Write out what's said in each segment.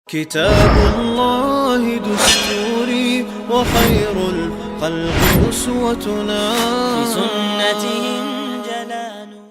كتاب الله دستوري وخير الخلق أسوتنا بسنته جلا نور.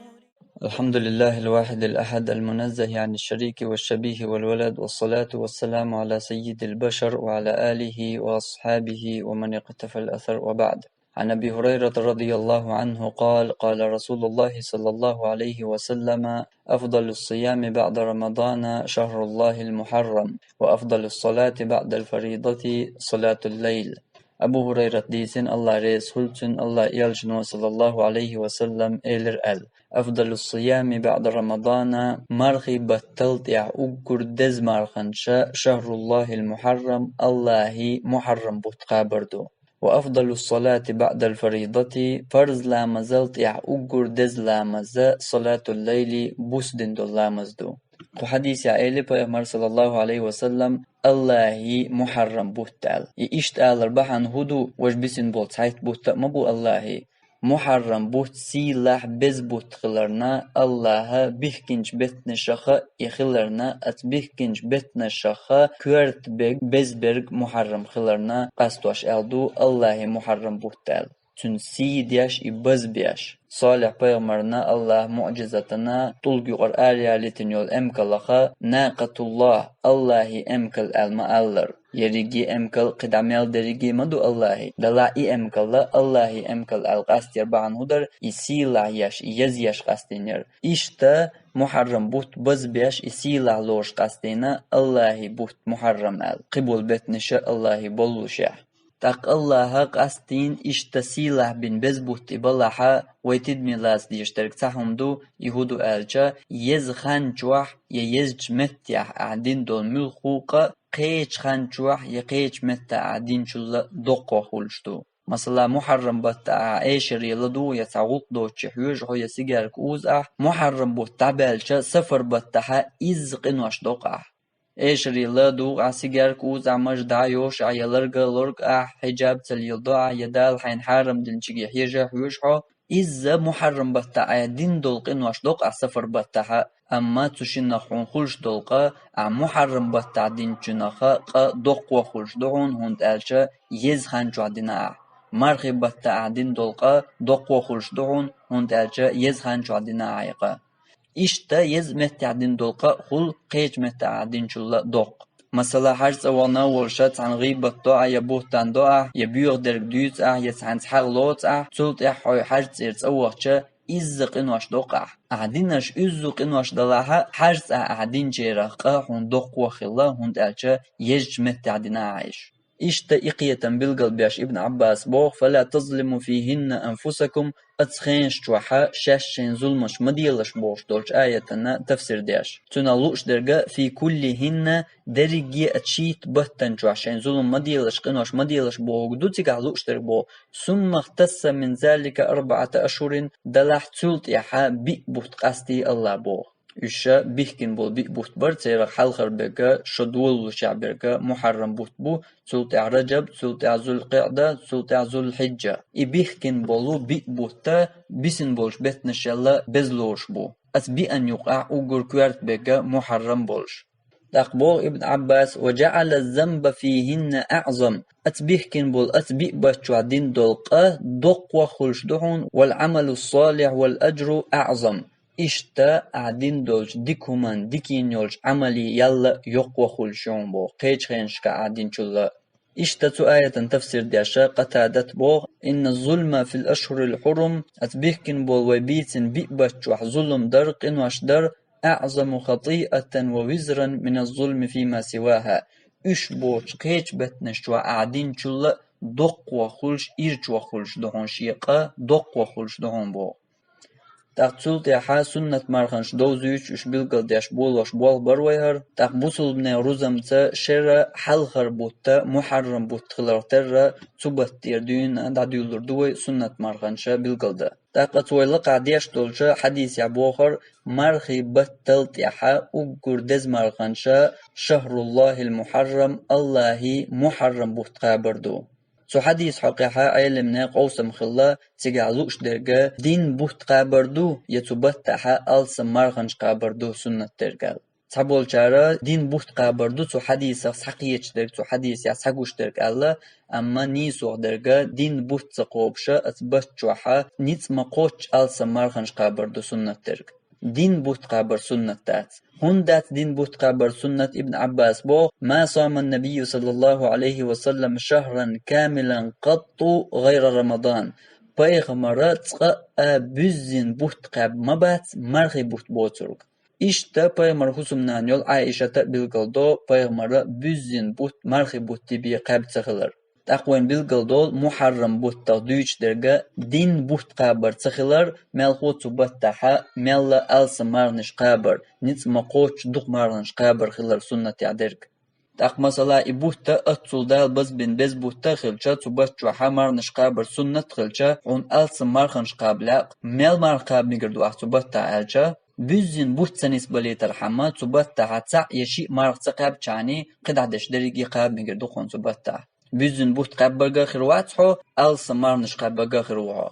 الحمد لله الواحد الأحد المنزه عن الشريك والشبيه والولد، والصلاة والسلام على سيد البشر وعلى آله وأصحابه ومن اقتفى الأثر، وبعد. عن أبي هريرة رضي الله عنه قال: قال رسول الله صلى الله عليه وسلم: أفضل الصيام بعد رمضان شهر الله المحرم، وأفضل الصلاة بعد الفريضة صلاة الليل. Abu Hurayrat deysin, Allah reis hulçun, Allah yalçın sallallahu aleyhi ve sellem elir el. Afdalus siyami ba'da Ramadana marhi battalt ya uggur dez marhanşa şahrullahil muharram, Allahi muharram butqabardu. وأفضل الصلاة بعد الفريضة فرض لا مزلت يع أجر دز لا مزا صلاة الليل بوسدن دو لا مزدو. وحديث عائلة بيغمر صلى الله عليه وسلم: الله محرم بوتال يشت آل ربحان هدو وجبسن بوت سايت بوت مبو الله محرم بوت سيلاح بز بوت خلرنا الله بيحكنج بتن شخا يخلرنا ات بيحكنج بتن شخا كورت بيج بزبرج محرم خلرنا قستوش الدو الله محرم بوتال تون سيدياش يبز بياش صالح بيغمرنا الله معجزتنا طلق قرآن يالتن يول امكالخا ناقة الله امكال المألر يريجي امكال قداميال دريجي مدو الله دلائي امكال الله امكال القاست يربعن هدر يسيلا ياش يزياش قاستينير اشتا محرم بوت بز بياش يسيلا لوش قاستينا الله بوت محرم قبول بتنشا الله بولوشا تاق الله قاستين اشتسيله بن بزبوت بلحا ويتد ميلاس ديشترك تاهم دو يهودو الجا يز خان جوح يز جمتيح عدين دول ملخوقا قيج خان جوح يقيج متى عدين شل دوقو خولشتو مثلا محرم بتاع ايشر يلدو يتعوق دو تشحيوج هو يسيجارك اوزع محرم بتاع بالجا سفر بتاع إز قنوش دوقع ايشري لا دوغ عسيجار كوز عمج دايوش عيالرقا لرقا حجاب تليضاع يدال حين حارم دلنشيجي حيجا حيوشحو إذا محرم بتاع دين دولقين واش دوق سفر بتاع أما تشين نخون خلش دولقا محرم بتاع دين جنخا دوق وخلش دعون هند ألشا يز خانجو عدنا مرخي بتاع دين دولقا دوق وخلش دعون هند ألشا يز خانجو عدنا عيقا İşte yez mehtadin dolqa xul qeç mehtadin çulla doq. Mesela her zawana wolsha tan gıybet doğa ya buhtan doğa ya büyük derg düz ya san harlot çult ya her zert awaqça izzqin waş doqa. Adinash izzqin waş dalaha her adin jeraqa hun doq wa khilla hun alça yez mehtadina aish. إشتا إقية بالقلب ياش ابن عباس بوغ فلا تظلموا فيهن أنفسكم أتخينش توحا شاشين ظلمش مديلش بوغش دولش آياتنا تفسير دياش تنالوش درقا في كلهن درقية أتشيت بطن توحشين ظلم مديلش قنوش مديلش بوغ دوتك علوش درق بوغ ثم اختص من ذلك 4 أشهر دلح تولت يحا بيك بوت قاستي الله بوغ Üşe bihkin bol bih buht bar tsayrak halkhar beka şadwul şa'berka muharram buht bu sulta Rajab sulta Zulqa'da sulta Zulhicca ibihkin bolu bih buhta bisin bolş betnşalla bezloş bu as bi an yuqa ugur kwart beka muharram bolş تقبو ابن عباس وجعل الذنب فيهن أعظم أتبيهكن بول أتبيء باتشوعدين دولقا دق وخلش دعون والعمل الصالح والأجر أعظم İşte adin dolç dikuman dikin yolç amali yalla yok ve hulşun bo qeçhenşka adin çulla İşte tu ayetin tefsir diyaşa qatadat bo inna zulma fil ashhuril hurum atbihkin bol ve bitin bi'baçu zulm dar qinwaş dar a'zamu khati'atan ve wizran min az-zulm fima siwaha üç boç qeç betneş ve adin çulla doq ve hulş irç ve hulş dohon şiqa doq ve hulş dohon bo تقصول تيحا سنة مرخنش دوزيوش اش بلقل دياش بولوش بول برويهر تقبوصل بنا روزمتا شرا حلخر بوتا محرم بوت خلرتر تبت تيردين داديولر دوي سنة مرخنشا بلقل دا تقصويلق عدياش دولشا حديث يعبوخر مرخي بطل تيحا اقر دز مرخنشا شهر الله المحرم الله محرم بوت قابردو سو حديث حقيقة علمنا قوسم خلا تجعلوش درجة دين بوت قابردو يتبتها ألس مرخنش قابردو سنة درجة تعبول شارع دين بوت قابردو تو حديث حقيقة درك تو حديث يا حقوش درك الله أما نيسو درجة دين بوت تقوبشة أثبت جوحة نيت مقوش ألس مارخنش قابردو سنة درك دين بوت قابر سنة تات هندات دين بوت قابر سنة ابن عباس بو ما صام النبي صلى الله عليه وسلم شهرا كاملا قط غير رمضان پیغمبرات بزين بوت قاب مبات مرخي بوت بوترك İşte Peygamber husumnan yol Aişa'ta bilgildo Peygamber büzün but marhi but tibi qab çakılır. Taqwen bilgildo muharram butta düçderge din but qabar çakılır melhut subattaha mella alsa marnish qabar nits maqoch duq marnish qabar khilır sunnat yaderk. Taq masala ibutta atsuldal baz bin bez butta khilcha subatchu hamarnish qabar sunnat khilcha on alsa markhansh qabla mel mar qab migirdu subatta alcha بزين بوتسن اسبالي ترحمة تبتة حتى يشي مارك تقاب چاني قد عدش دريقي قاب ميقردو خون تبتة بزين بوت قاب برقا خرواتحو ألس مارنش قاب برقا خروعو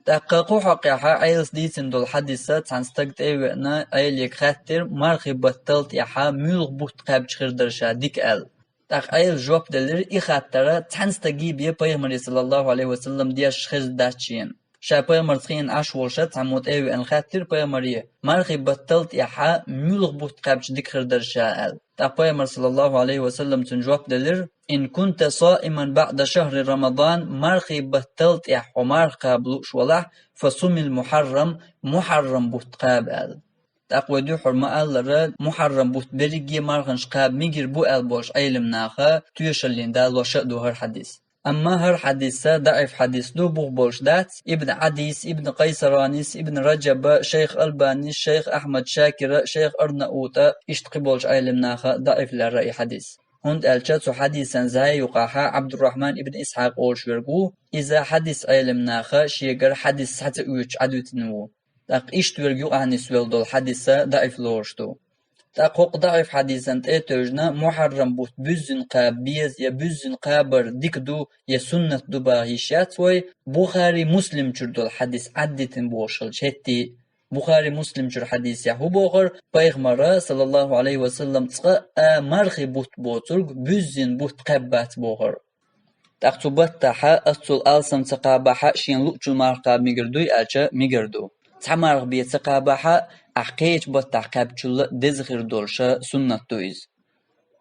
تحققو حقيقة عيلس ديسن دول حديثة تنستقد ايوئنا ايليك خاتر مارخي بطلت يحا ميلغ بوت قاب چخير درشا ديك ال تاق ايل جواب دلر اي خاترة تنستقي بيه پیغمبر صلى الله عليه وسلم دياش خيز داتشين شاپای مرتخین عش ورشت عمود ایو ان خاطر پای مریه مرخی بطلت یحا ملغ بوت قابش دکر در شائل تاپای مر صلی الله علیه وسلم تنجواب دلر ان كنت صائما بعد شهر رمضان مرخي بطلت يح ومار قابلوش ولا فصوم المحرم محرم بوت قابل تقوى دو حرمة الله محرم بوت بريجي مرخنش قاب ميجر بو البوش ايلم ناخا تويشلين دال وشأدو هر حديث أما هر حديثة ضعيف حديث دو بوغبولش دات ابن عديس ابن قيسرانيس ابن رجب شيخ ألباني شيخ أحمد شاكر شيخ أرناؤوط اشتقبولش علمناها ضعيف للرأي حديث هند ألشاتو حديثا زي يقاها عبد الرحمن ابن إسحاق أولش ورقو إذا حديث علمناها شيقر حديث حتى أوش عدوتنو تاق إشت ورقو أعني سوال دول حديثة ضعيف لورشتو تاقوق ضعيف حديثاً تأتوجنا محرم بوت بزن قابيز يا بزن قابر ديكدو يا سنة دباهيشات وي بخاري مسلم جردو الحديث عدتن بوشل شهتي بخاري مسلم جر حديث يهو بوغر پیغمبر صلى الله عليه وسلم تسقى مرخي بوت بوترق بزن بوت قبات بوغر تاقتوبات تاحا أصل ألسم تقابحا شين لؤجو مرقاب ميگردوي أجا ميگردو تمارغ بيه تقابحا أحكيش بتعقب شل دزخير دولشة سنة تويز.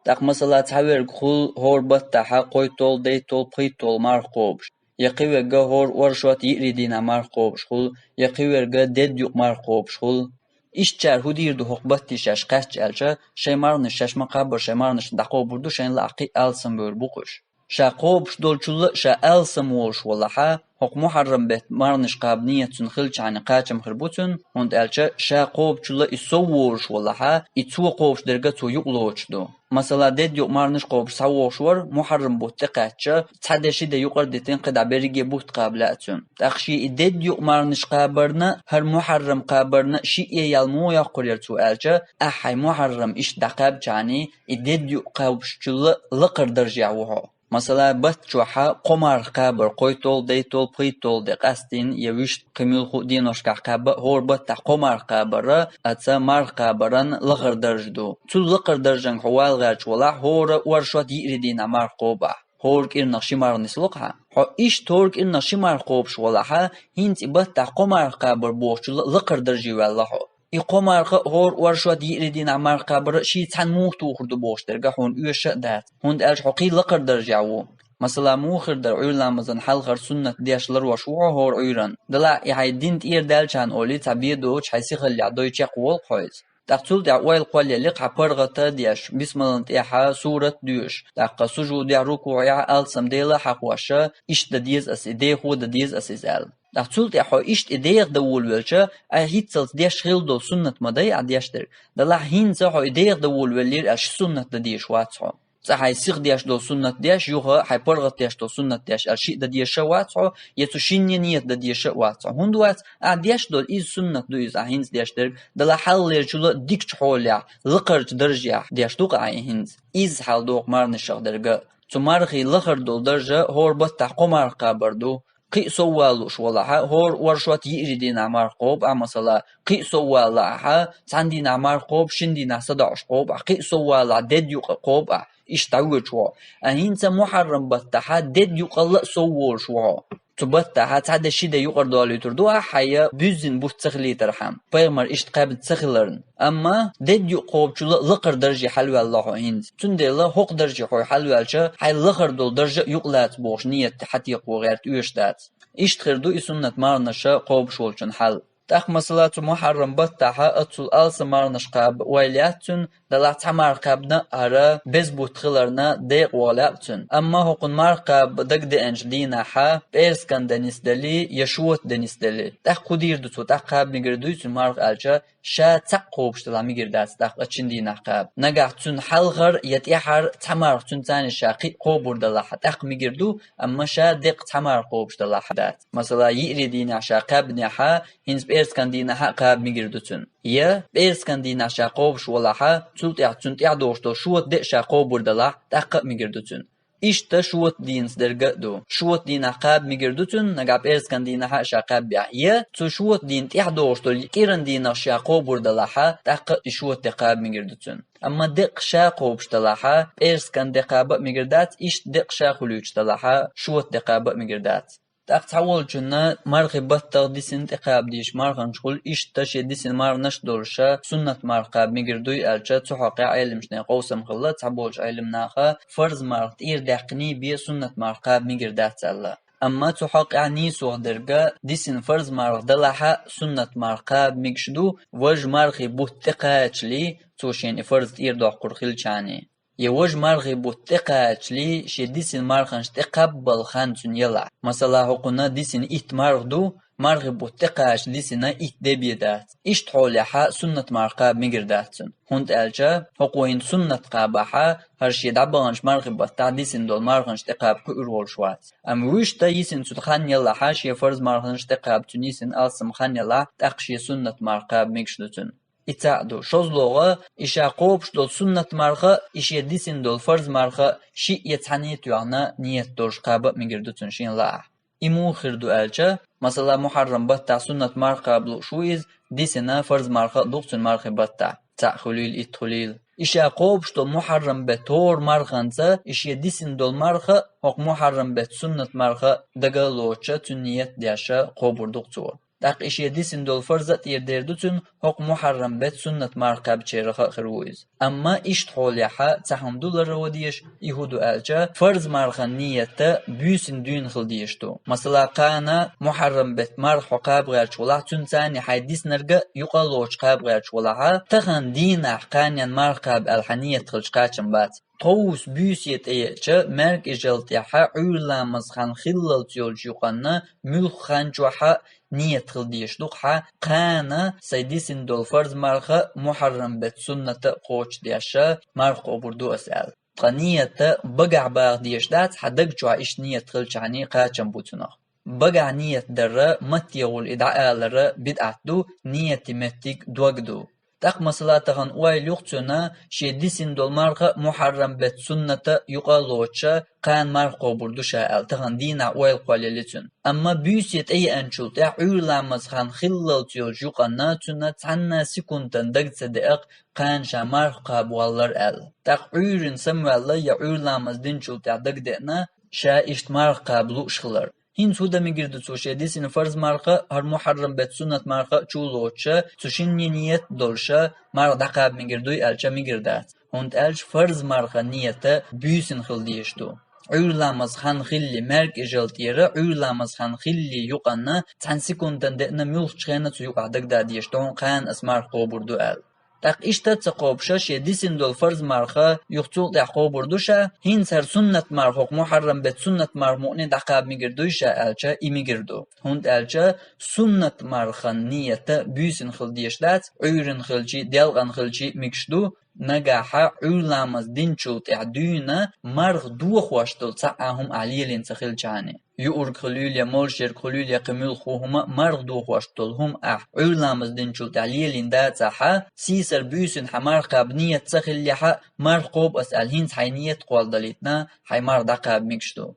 تاق مثلا تعبير خل هور بتاعها قوي طول دي طول بخي طول مارقوبش. يقوي جا هور ورشوات يريدينا مارقوبش خل يقوي جا دد يق مارقوبش خل. إيش تشار هدير ده حقبتي شاش قش ألشة شيء مارنش شاش مقابر شيء مارنش دقو بردو شين لاقي ألسم بيربوقش. شاقوبش دول شل شا ألسم وش والله حق محرم بيت مارنش قابنية تنخلش عن قاچم خربوتن هند ألشة شاقوب شل يسوورش والله يتسوقوش درجته يقلوش دو مثلا دد يق مارنش قوب سووشور محرم بوت قاچة تحدشي ده يقر دتين قد بريجي بوت قابلاتن تخشي دد يق مارنش قابرنا هر محرم قابرنا شيء يلمو يقرر تو ألشة أحي محرم إش دقاب جاني دد يق قوبش شل لقر درجعوها مثلا بتشوحا قمر قابر قويتول ديتول بقيتول دي قاستين يويش قميل خودين وشكا قابر هور بتا قمر قابر أتا مار قابران لغر درجدو تول لغر درجن حوال غارج ولا هور ورشوات يردين مار قوبا هورك إرنا شمار نسلقها هو إيش تورك إرنا شمار قوبش ولاها هنت بتا قمر قابر بوش لغر درجي والله يقمر هور ورشوات يردين عمار قبر شي تان موتو خرد بوش درجة هون يوش دات هون ألج حقي لقر درجعو مثلا موخر در عيرنا مزن حلقر سنة دياشلر وشوع هور عيران دلا يحي دين تير دال كان أولي تبيدو حيسي خلي عدوي تشقول قويز تقتل دعوال قوال يليق حبرغة دياش بسم الله تيحا سورة ديوش تاقا سجو ديع ركوع ألسم ديلا حقواشا إش دديز أس إديه هو دديز أس إزال تقتل يحو إشت إديه دول ولشة هيتسلت دياش خيل دول سنة مداي عدياشتر دلا هينزا حو إديه دول ولير أش سنة ديش واتحو صحي سيغ دياش دول سنة دياش يوها حي برغة دياش دول سنة دياش الشيء ديش واتحو يتو شينينية ديش واتحو هندوات دياش دول إز سنة دو إز هينز دياشتر دلا حال ليرجولا ديكش حوليا لقرج درجيا دياش دوق هينز إز حال دوق مارنشاق درجة تمارخي لخر دول درجة هور بطح قمار قابردو قي سوالوش ولا هور ورشوت يريدين عمار قوب مثلا قي سوالا عندي عمار قوب شندي صدعش قوب قي سوالا دد يق قوب إيش تعود شو أهين محرم بتها دد يقل سوول شو تبتها تعد شيء يقر دالي تردوها حياة بيزن بوتسخلي ترحم بيمر إيش قابل تسخلرن أما دد يقوب شو لقر درجة حلوة الله هند تندي الله حق درجة حلوة شو حي لقر دول درجة يقلات بوش نية حتى يقو غير تيشتات إيش تخردو إسنة مارنشا قوب شولشن حل تأخ مسألة محرم بتها أتصل ألس مارنش قاب ويلاتن دلات مار قابنا أرا بزبوت خلرنا ديق ولاتن أما هقن مار قاب دق دينج دينا حا بيرسكن دنيس دلي يشوت دنيس دلي تأخ قدير دوتو تأخ قاب مقردويتن مارق ألجا شا تقوب شتلا مقردات تأخ أتشن دينا قاب نقاعتن حلغر يتيحر تمار تن تاني شاقي قوبور دلاحة تأخ مقردو أما شا ديق تمار قوب شتلاحة دات مثلا يئري دينا شا قاب نيحا هنز بيرسكن دينا حا قاب مقردوتن يا بيرسكن دينا شا قوب شولاحا تلت دوشتو شوت دق شا قوبور دلاح تأخ مقردوتن إشتا شوت دينس درجدو شوت دين عقاب ميجردوتن نجاب إرسكن دين حاش عقاب بيع يا تو شوت دين تيحدوشتو كيرن دين شاقوب وردلاحا تاق شوت دقاب ميجردوتن أما دق شاقوب شتلاحا إرسكن دقاب ميجردات إش دق شاقولوش تلاحا شوت دقاب ميجردات تاق تحول جنا مرغبت تقديسن تقاب ديش مرغن شغل إيش تشي ديسن مار نشدولشا سنة مرقاب ميجردوي ألشا تحقق علمشنا قوسم خلا تحبولش علمناخا فرز مرغ تير دقني بي سنة مرقاب ميجردات سألا أما تحقق نيسو درجة ديسن فرز مرغ دلحا سنة مرقاب ميجشدو وج مرغي بوتقاتشلي توشين فرز تير دقر خلشاني يوج مرغي بوتقاتشلي شي ديسن مرغنش تقبل خانتون يلا مثلا حقنا ديسن إت مرغدو مرغي بوتقاش ديسنا إت دبيدات إشت حولها سنة مرقاب ميجرداتن هند ألجا حقوين سنة قابها هرشي دعبانش مرغي بوتقا ديسن دول مرغنش تقاب كأرول شوات أم ويشتا يسن تدخان يلا حاشي فرز مرغنش تقاب تنيسن ألسم خان يلا تقشي سنة مرقاب ميجشدتن إتعدو شوزلوغا إشا قوبش دول سنة مرغا إشي ديسن دول فرز مرغا شي يتحنيت يعنا نيت دولش قابا ميجردتن شين لاح إمو خردو ألجا مثلا محرم بطع سنة مرقى بلو شويز ديسنا فرز مرقى دوقتن مرقى بطع تاع خليل إتخليل إشيا قوبش دول محرم بتور مرقانزا إشيا ديسن دول مرقى هق محرم بت سنة مرقى دقالوچا تنيت دياشا قوبر دوقتور داق إشيا ديسن دول فرزت يردردوتن هق محرم بت سنة مرقى بچيرخا خرويز أما إشت حوليحا تحم دولار روديش يهودو ألجا فرز مرقى نيتا بيسن دين خلديشتو مثلا قانا محرم بت مرقى قاب غير شولا تنساني حيديس نرقى يقالوش قاب غير شولا تخن دين أحقانيا مرقى بالحنية خلشقاتشن بات طوس بيسيت ايجا مرق اجلتيحا عولامز خان خلال تيولج يقانا ملخ خان جوحا نيت خلديش دوقحا قانا سيديسن دول فرز مرقى محرم بت سنة قوش دياشا مرقى بردو أسأل قنية بقع باغ ديش دات حدق جوع إش نيت خلشعني قاچن بوتنا بقع نيت در متيغول إدعاء لر بدعتدو نيت متيك دوغدو تاق مسلا تغن ويل يقتنا شي ديسن دول مرقى محرم بت سنة يقالوچا قان مرقى بردو شاء تغن دينا ويل قليلتن أما بيسيت أي أنشل تاع عولامز خان خلال تيول جوقنا تنا تحنا سكونتن دقت دقق قان شا مرقى بوالر ال تاق عورن سموالا يا عولامز دينشل تاع دقدقنا شا إشت مرقى بلوش خلر هين سودا ميجرد توشي ديسن فرز مرقى هر محرم بت سنة مرقى چولوچا تشين نيت دولشا مرق دقاب ميجردوي ألچا ميجردات هند ألچ فرز مرقى نيتا بيسن خلديشتو عولامز خان خلي مرق إجالتيرا عولامز خان خلي يقنا تنسيكونتن دقنا ملخ چخينا تو يقع دقدا ديشتون قان اسمار قوبردو أل تاق إشتا تقوبشا شي ديسن دول فرز مرخا يختول دعقو بردوشا هين سر سنة مرخوق محرم بت سنة مرموني دعقاب ميگردوشا ألچا إميگردو هند ألچا سنة مرخا نيتا بيسن خلديشلات عيرن خلچي ديلغن خلچي ميگشدو نجاحا علامز دينشو تعدينا مرغ دوخ واشتل تعهم عليلين سخيل جاني يورك خلوليا مولشير خلوليا قميل خوهما مرغ دوخ واشتل هم علامز دينشو تعليلين دا تاحا سيسر بيسن حمار قابنية سخيل يحا مرغ قوب أسأل هينس حينية قوال داليتنا حي مرغ دقاب ميكشتو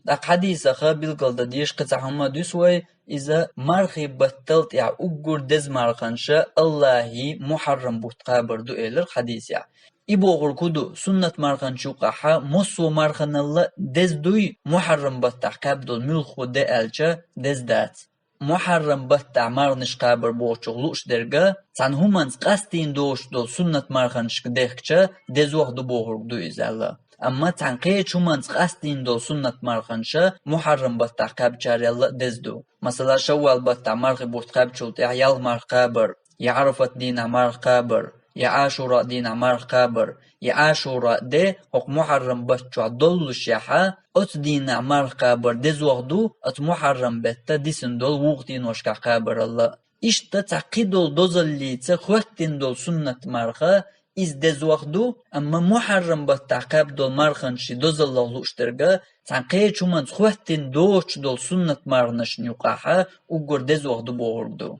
دق حديث خابل قلد ديش قطع هما دوسوي إذا مرخي بطلت يع أقر دز مرخنشا الله محرم بتقابر دو إلر حديث يع إبوغر كدو سنة مرخن شوقها مصو مرخن الله دز دوي محرم بتقاب دول ملخو دي ألچا دز دات محرم بتع مرنش قابر بوچغلوش درجة تان همانز قاستين دوش دول سنة مرخنش كدهكچا دز وقت بوغر دو إزالا أما تنقية شمانز قاستين دول سنة مرخنشا محرم بتع قاب جاري الله دز دو مثلا شوال بتع مرخ بوتقاب شلت يعيال مرخ قابر يعرفت دين مرخ قابر يا عاشوراء دين عمار قابر يا عاشوراء ده حق محرم بچو دول شيحا ات دين عمار قابر دز وغدو ات محرم بتا ديسن دول وقتين وشكا قابر الله اشتا تعقيدول دوزل اللي تخوتين دول سنة مرخا إز دز وغدو أما محرم بتعقاب دول مرخنشي دوزل الله اشترقا تعقيد شو من تخوتين دوش دول سنة مرنش نيوقاحا وقر دز وغدو بوغردو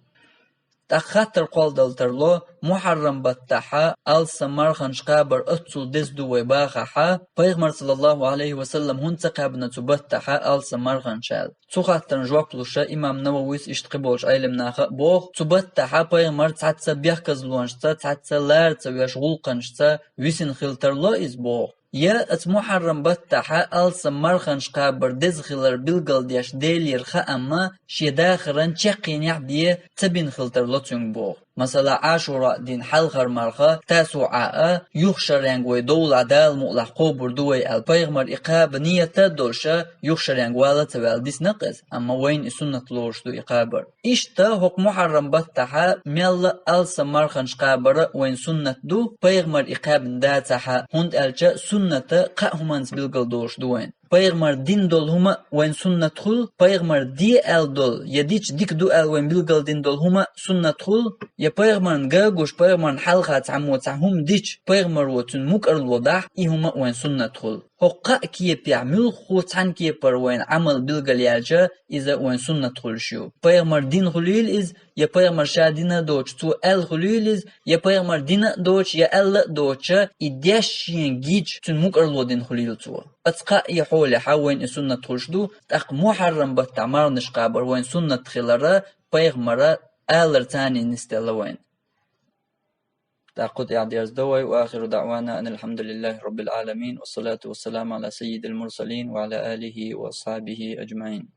تخاطر قول دلترلو محرم بتاحا ألسا مرخنش قابر أتصل دز دوي باخاحا پیغمبر صلى الله عليه وسلم هون تقابنا تبتاحا ألسا مرخنشال تخاطر جواب لوشا إمام نوويس اشتقبولش أيلم ناخا بوغ تبتاحا پیغمبر تحتسا بيحكز لونشتا تحتسا لارتسا ويشغول قنشتا ويسن خلترلو إز بوغ يا ات محرم بتاحا ألسا مرخنش قابر دز خلر بلغل دياش ديلير خا أما شيداخرن چقين يعديه تبين خلترلو تنگ بوغ مثلا عاشوراء دين حلخر مرخا تاسوعاء يخشر ينگوي دول عدال مؤلح قوبر دوي البيغمر إقاب نية دولشا يخشر ينگوالا تبال ديس نقز أما وين سنة لورش دو إقابر إشتا هق محرم بتاحا ميلا ألسا مرخنش قابر وين سنة دو بيغمر إقاب داتاحا هند ألچا سنة قاهمانس بلغل دولش دوين پیغمبر دین دول هما وين سنت خل پیغمبر دی ال دول يديش ديك دو ال وين بلغل دين دول هما سنت خل يا پیغمبر گاگوش پیغمبر حلقات عمو تعهم ديش پیغمبر وتن مكر الوضح اي هما وين سنت خل حقا كي بيعمل خوت عن كي بر وين عمل بلغل يالجا اذا وين سنت خل شو پیغمبر دين خليل از يا پیغمبر شادينا دوچ تو ال خليل از يا پیغمبر دين دوچ يا ال دوچ يديشين گيج تن مكر الودين خليل تو اتقا يحول حوين سنة خلشدو تق محرم بتعمر نشقابر وين سنة خلرا بيغمرا آلر تاني نستلوين تاقود اعدياز دوي وآخر دعوانا أن الحمد لله رب العالمين والصلاة والسلام على سيد المرسلين وعلى آله وأصحابه أجمعين.